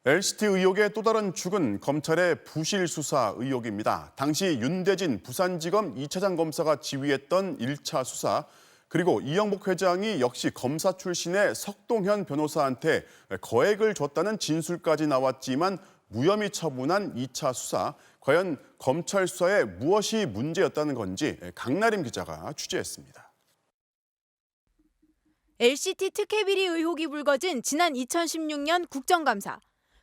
LCT 의혹의 또 다른 축은 검찰의 부실 수사 의혹입니다. 당시 윤대진 부산지검 2차장 검사가 지휘했던 1차 수사, 그리고 이영복 회장이 역시 검사 출신의 석동현 변호사한테 거액을 줬다는 진술까지 나왔지만 무혐의 처분한 2차 수사, 과연 검찰 수사에 무엇이 문제였다는 건지 강나림 기자가 취재했습니다. LCT 특혜비리 의혹이 불거진 지난 2016년 국정감사.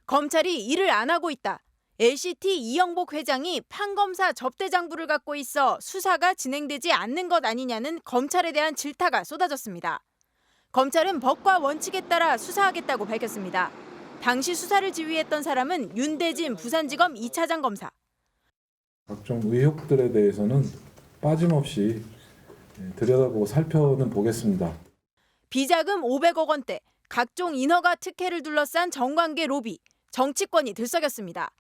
검찰이 일을 안 하고 있다. LCT 이영복 회장이 판검사 접대장부를 갖고 있어 수사가 진행되지 않는 것 아니냐는 검찰에 대한 질타가 쏟아졌습니다. 검찰은 법과 원칙에 따라 수사하겠다고 밝혔습니다. 당시 수사를 지휘했던 사람은 윤대진 부산지검 2차장 검사. 각종 의혹들에 대해서는 빠짐없이 들여다보고 살펴는 보겠습니다. 비자금 500억 원대, 각종 인허가 특혜를 둘러싼 정관계 로비, 정치권이 들썩였습니다.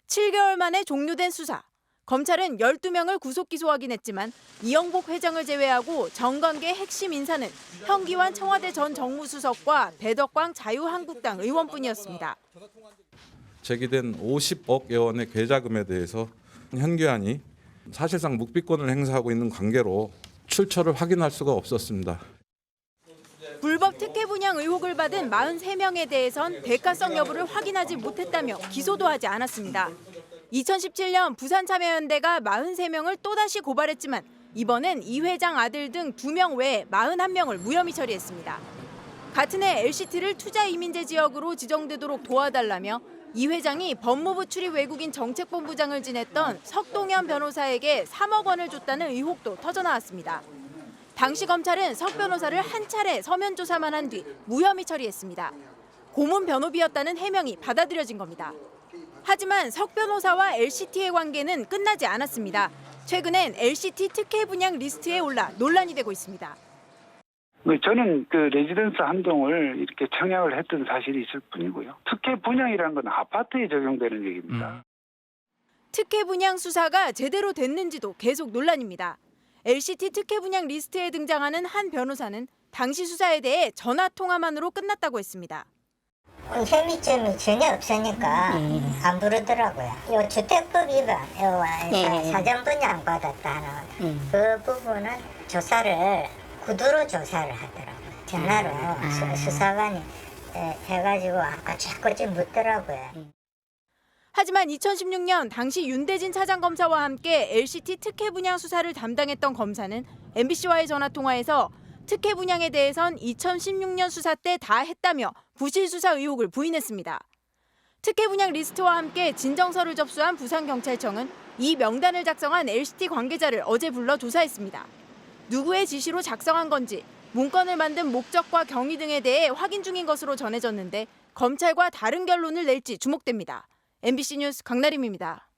7개월 만에 종료된 수사. 검찰은 12명을 구속 기소하긴 했지만 이영복 회장을 제외하고 정관계 핵심 인사는 현기환 청와대 전 정무수석과 배덕광 자유한국당 의원뿐이었습니다. 제기된 50억 원의 계좌금에 대해서 현기환이 사실상 묵비권을 행사하고 있는 관계로 출처를 확인할 수가 없었습니다. 불법 특혜 분양 의혹을 받은 43명에 대해선 대가성 여부를 확인하지 못했다며 기소도 하지 않았습니다. 2017년 부산참여연대가 43명을 또다시 고발했지만 이번엔 이 회장 아들 등 2명 외에 41명을 무혐의 처리했습니다. 같은 해 LCT를 투자 이민재 지역으로 지정되도록 도와달라며 이 회장이 법무부 출입 외국인 정책본부장을 지냈던 석동현 변호사에게 3억 원을 줬다는 의혹도 터져나왔습니다. 당시 검찰은 석 변호사를 한 차례 서면 조사만 한 뒤 무혐의 처리했습니다. 고문 변호비였다는 해명이 받아들여진 겁니다. 하지만 석 변호사와 LCT의 관계는 끝나지 않았습니다. 최근엔 LCT 특혜 분양 리스트에 올라 논란이 되고 있습니다. 저는 그 레지던스 한 동을 이렇게 청약을 했던 사실이 있을 뿐이고요. 특혜 분양이라는 건 아파트에 적용되는 얘기입니다. 특혜 분양 수사가 제대로 됐는지도 계속 논란입니다. LCT 특혜 분양 리스트에 등장하는 한 변호사는 당시 수사에 대해 전화 통화만으로 끝났다고 했습니다. 혐의점이 전혀 없으니까 안 부르더라고요. 이 주택법 위반, 사전 분양 받았다는 그 부분은 구두로 조사를 하더라고요. 전화로 수사관이 해가지고 아까 자꾸 좀 묻더라고요. 하지만 2016년 당시 윤대진 차장검사와 함께 LCT 특혜 분양 수사를 담당했던 검사는 MBC와의 전화통화에서 특혜 분양에 대해선 2016년 수사 때 다 했다며 부실 수사 의혹을 부인했습니다. 특혜 분양 리스트와 함께 진정서를 접수한 부산경찰청은 이 명단을 작성한 LCT 관계자를 어제 불러 조사했습니다. 누구의 지시로 작성한 건지, 문건을 만든 목적과 경위 등에 대해 확인 중인 것으로 전해졌는데 검찰과 다른 결론을 낼지 주목됩니다. MBC 뉴스 강나림입니다.